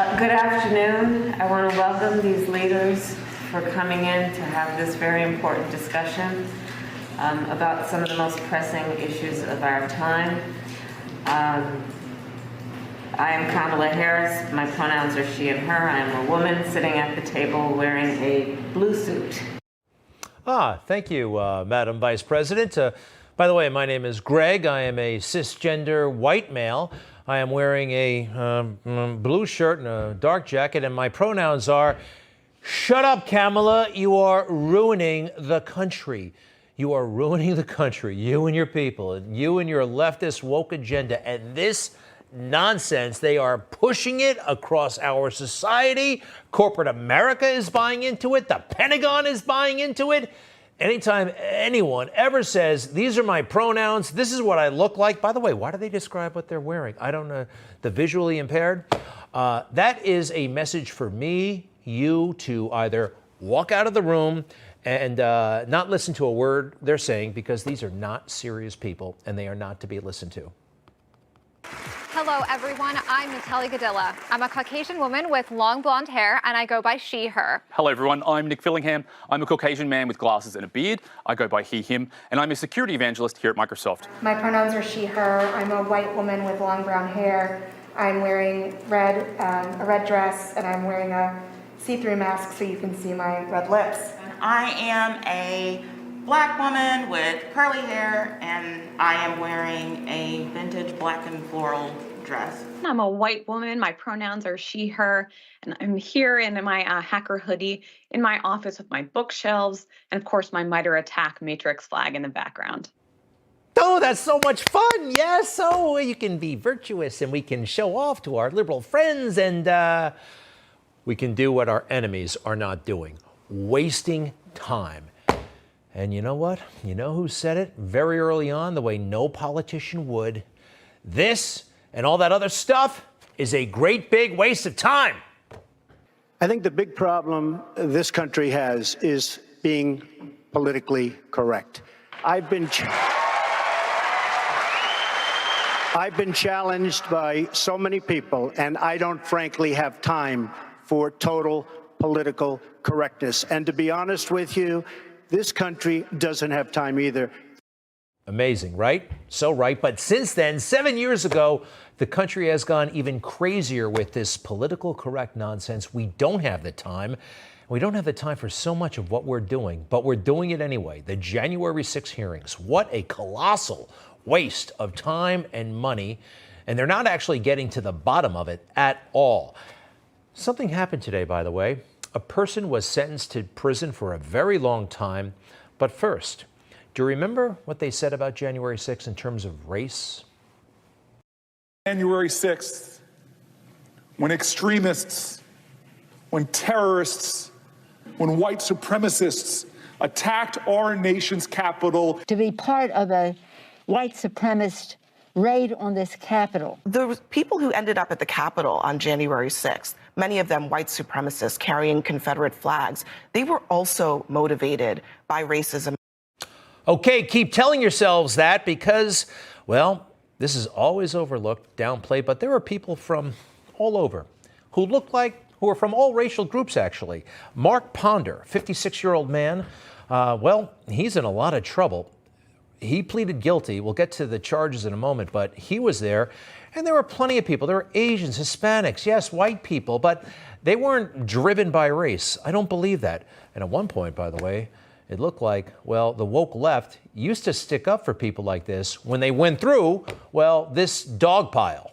Good afternoon. I want to welcome these leaders for coming in to have this very important discussion about some of the most pressing issues of our time. I am Kamala Harris. My pronouns are she and her. I am a woman sitting at the table wearing a blue suit. Thank you, Madam Vice President. By the way, my name is Greg. I am a cisgender white male. I am wearing a blue shirt and a dark jacket, and my pronouns are, shut up, Kamala. You are ruining the country. You are ruining the country, you and your people, and you and your leftist woke agenda, and this nonsense. They are pushing it across our society. Corporate America is buying into it. The Pentagon is buying into it. Anytime anyone ever says, these are my pronouns, this is what I look like. By the way, why do they describe what they're wearing? I don't know. The visually impaired. That is a message for me, you, to either walk out of the room and not listen to a word they're saying, because these are not serious people and they are not to be listened to. Hello, everyone. I'm Natalie Gadilla. I'm a Caucasian woman with long blonde hair, and I go by she, her. Hello, everyone. I'm Nick Fillingham. I'm a Caucasian man with glasses and a beard. I go by he, him, and I'm a security evangelist here at Microsoft. My pronouns are she, her. I'm a white woman with long brown hair. I'm wearing a red dress, and I'm wearing a see-through mask so you can see my red lips. I am a Black woman with curly hair, and I am wearing a vintage black and floral dress. I'm a white woman. My pronouns are she, her, and I'm here in my hacker hoodie in my office with my bookshelves and, of course, my MITRE ATT&CK matrix flag in the background. Oh, that's so much fun. Yes, so you can be virtuous and we can show off to our liberal friends, and we can do what our enemies are not doing, wasting time. And you know what? You know who said it very early on, the way no politician would? This and all that other stuff is a great big waste of time. I think the big problem this country has is being politically correct. I've been challenged by so many people, and I don't frankly have time for total political correctness. And to be honest with you, this country doesn't have time either. Amazing, right? So right. But since then, 7 years ago, the country has gone even crazier with this political correct nonsense. We don't have the time. We don't have the time for so much of what we're doing, but we're doing it anyway. The January 6 hearings. What a colossal waste of time and money. And they're not actually getting to the bottom of it at all. Something happened today, by the way. A person was sentenced to prison for a very long time. But first, do you remember what they said about January 6th in terms of race? January 6th, when extremists, when terrorists, when white supremacists attacked our nation's capital. To be part of a white supremacist raid on this Capitol. The people who ended up at the Capitol on January 6th, many of them white supremacists carrying Confederate flags, they were also motivated by racism. Okay, keep telling yourselves that because, well, this is always overlooked, downplayed, but there are people from all over who are from all racial groups, actually. Mark Ponder, 56-year-old man, well, he's in a lot of trouble. He pleaded guilty. We'll get to the charges in a moment, but he was there, and there were plenty of people. There were Asians, Hispanics, yes, white people, but they weren't driven by race. I don't believe that. And at one point, by the way, it looked like, well, the woke left used to stick up for people like this when they went through, well, this dog pile.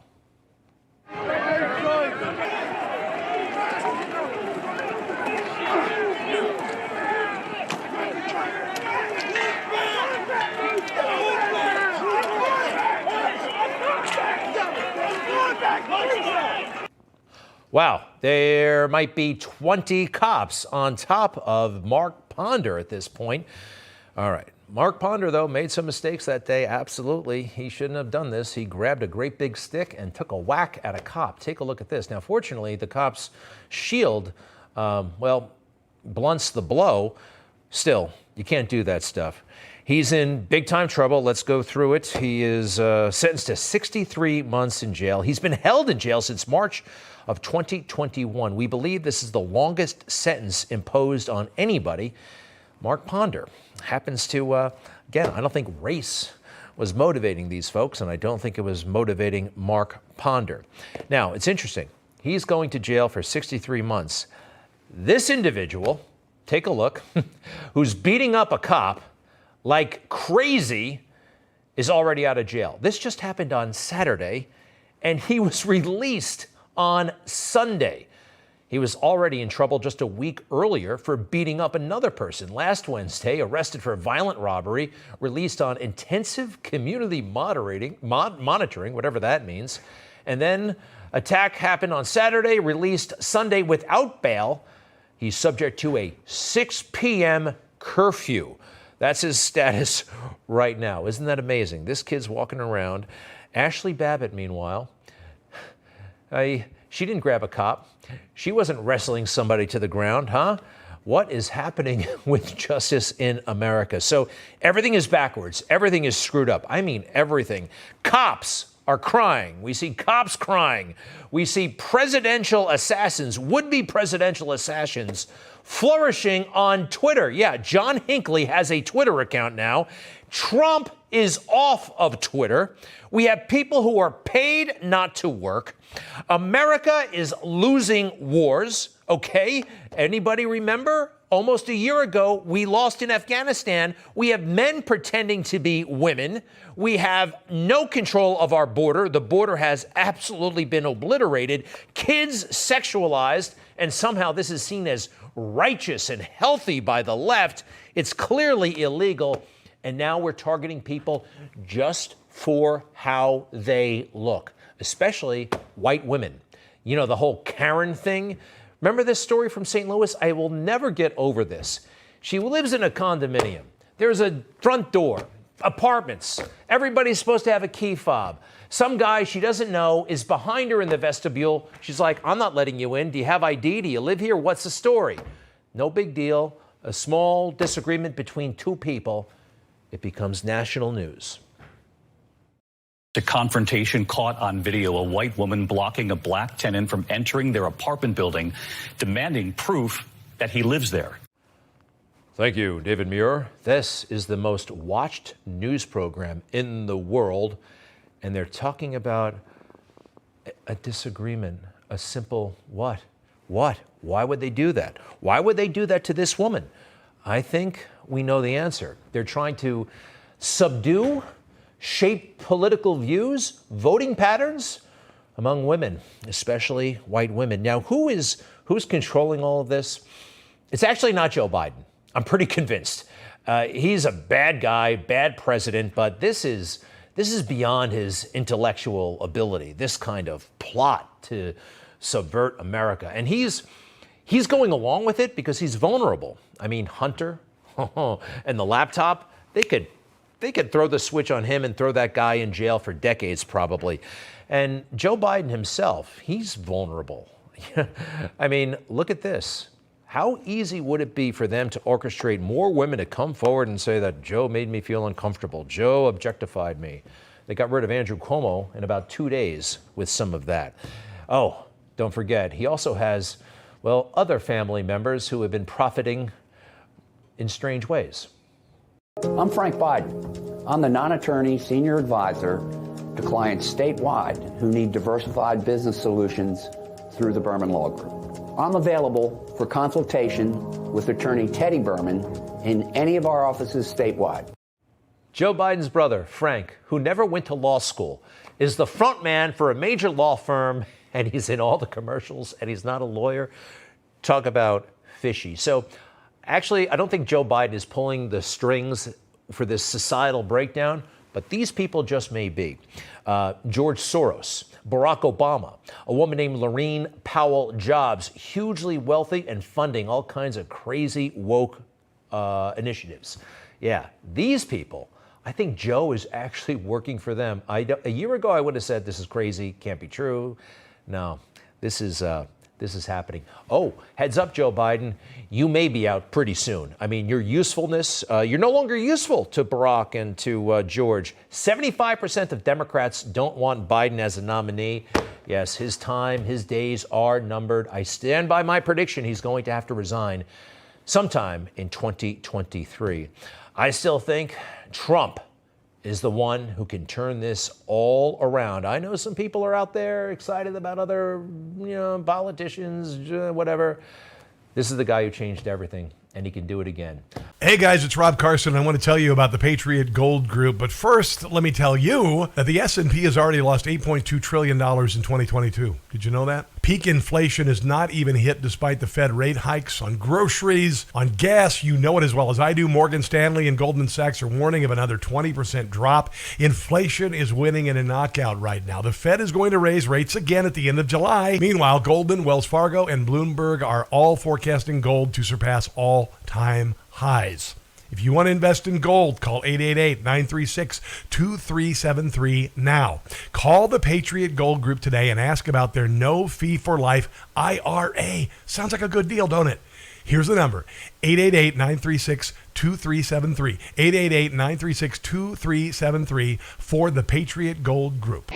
Wow, there might be 20 cops on top of Mark Ponder at this point. All right, Mark Ponder, though, made some mistakes that day. Absolutely, he shouldn't have done this. He grabbed a great big stick and took a whack at a cop. Take a look at this. Now, fortunately, the cop's shield, blunts the blow. Still, you can't do that stuff. He's in big time trouble. Let's go through it. He is sentenced to 63 months in jail. He's been held in jail since March of 2021. We believe this is the longest sentence imposed on anybody. Mark Ponder happens to, again, I don't think race was motivating these folks, and I don't think it was motivating Mark Ponder. Now, it's interesting. He's going to jail for 63 months. This individual, take a look, who's beating up a cop like crazy, is already out of jail. This just happened on Saturday, and he was released on Sunday. He was already in trouble just a week earlier for beating up another person. Last Wednesday, arrested for violent robbery, released on intensive community monitoring, whatever that means. And then attack happened on Saturday, released Sunday without bail. He's subject to a 6 p.m. curfew. That's his status right now. Isn't that amazing? This kid's walking around. Ashley Babbitt, meanwhile, she didn't grab a cop. She wasn't wrestling somebody to the ground, huh? What is happening with justice in America? So everything is backwards. Everything is screwed up. I mean, everything. Cops are crying. We see cops crying. We see presidential assassins, would-be presidential assassins, flourishing on Twitter. Yeah, John Hinckley has a Twitter account now. Trump is off of Twitter. We have people who are paid not to work. America is losing wars, okay? Anybody remember? Almost a year ago, we lost in Afghanistan. We have men pretending to be women. We have no control of our border. The border has absolutely been obliterated. Kids sexualized, and somehow this is seen as righteous and healthy by the left. It's clearly illegal. And now we're targeting people just for how they look, especially white women. You know, the whole Karen thing. Remember this story from St. Louis? I will never get over this. She lives in a condominium. There's a front door, apartments. Everybody's supposed to have a key fob. Some guy she doesn't know is behind her in the vestibule. She's like, I'm not letting you in. Do you have ID? Do you live here? What's the story? No big deal. A small disagreement between two people. It becomes national news. A confrontation caught on video, a white woman blocking a black tenant from entering their apartment building, demanding proof that he lives there. Thank you, David Muir. This is the most watched news program in the world, and they're talking about a disagreement, a simple what? What? Why would they do that? Why would they do that to this woman? I think we know the answer. They're trying to subdue, shape political views, voting patterns among women, especially white women. Now, who's controlling all of this? It's actually not Joe Biden. I'm pretty convinced. He's a bad guy, bad president, but this is beyond his intellectual ability, this kind of plot to subvert America. And he's going along with it because he's vulnerable. I mean, Hunter and the laptop, they could throw the switch on him and throw that guy in jail for decades probably. And Joe Biden himself, he's vulnerable. I mean, look at this. How easy would it be for them to orchestrate more women to come forward and say that Joe made me feel uncomfortable, Joe objectified me? They got rid of Andrew Cuomo in about 2 days with some of that. Oh, don't forget, he also has, well, other family members who have been profiting in strange ways. I'm Frank Biden. I'm the non-attorney senior advisor to clients statewide who need diversified business solutions through the Berman Law Group. I'm available for consultation with attorney Teddy Berman in any of our offices statewide. Joe Biden's brother, Frank, who never went to law school, is the front man for a major law firm, and he's in all the commercials, and he's not a lawyer. Talk about fishy. So actually, I don't think Joe Biden is pulling the strings for this societal breakdown, but these people just may be. George Soros, Barack Obama, a woman named Laurene Powell Jobs, hugely wealthy and funding all kinds of crazy woke initiatives. Yeah, these people, I think Joe is actually working for them. A year ago, I would have said this is crazy, can't be true. No, this is this is happening. Oh, heads up, Joe Biden, you may be out pretty soon. I mean, your usefulness, you're no longer useful to Barack and to George. 75% of Democrats don't want Biden as a nominee. Yes, his time, his days are numbered. I stand by my prediction he's going to have to resign sometime in 2023. I still think Trump is the one who can turn this all around. I know some people are out there excited about other, politicians, whatever. This is the guy who changed everything, and he can do it again. Hey guys, it's Rob Carson. I want to tell you about the Patriot Gold Group. But first, let me tell you that the S&P has already lost $8.2 trillion in 2022. Did you know that? Peak inflation is not even hit despite the Fed rate hikes on groceries, on gas. You know it as well as I do. Morgan Stanley and Goldman Sachs are warning of another 20% drop. Inflation is winning in a knockout right now. The Fed is going to raise rates again at the end of July. Meanwhile, Goldman, Wells Fargo, and Bloomberg are all forecasting gold to surpass all-time highs. If you want to invest in gold, call 888-936-2373 now. Call the Patriot Gold Group today and ask about their no-fee-for-life IRA. Sounds like a good deal, don't it? Here's the number, 888-936-2373. 888-936-2373 for the Patriot Gold Group.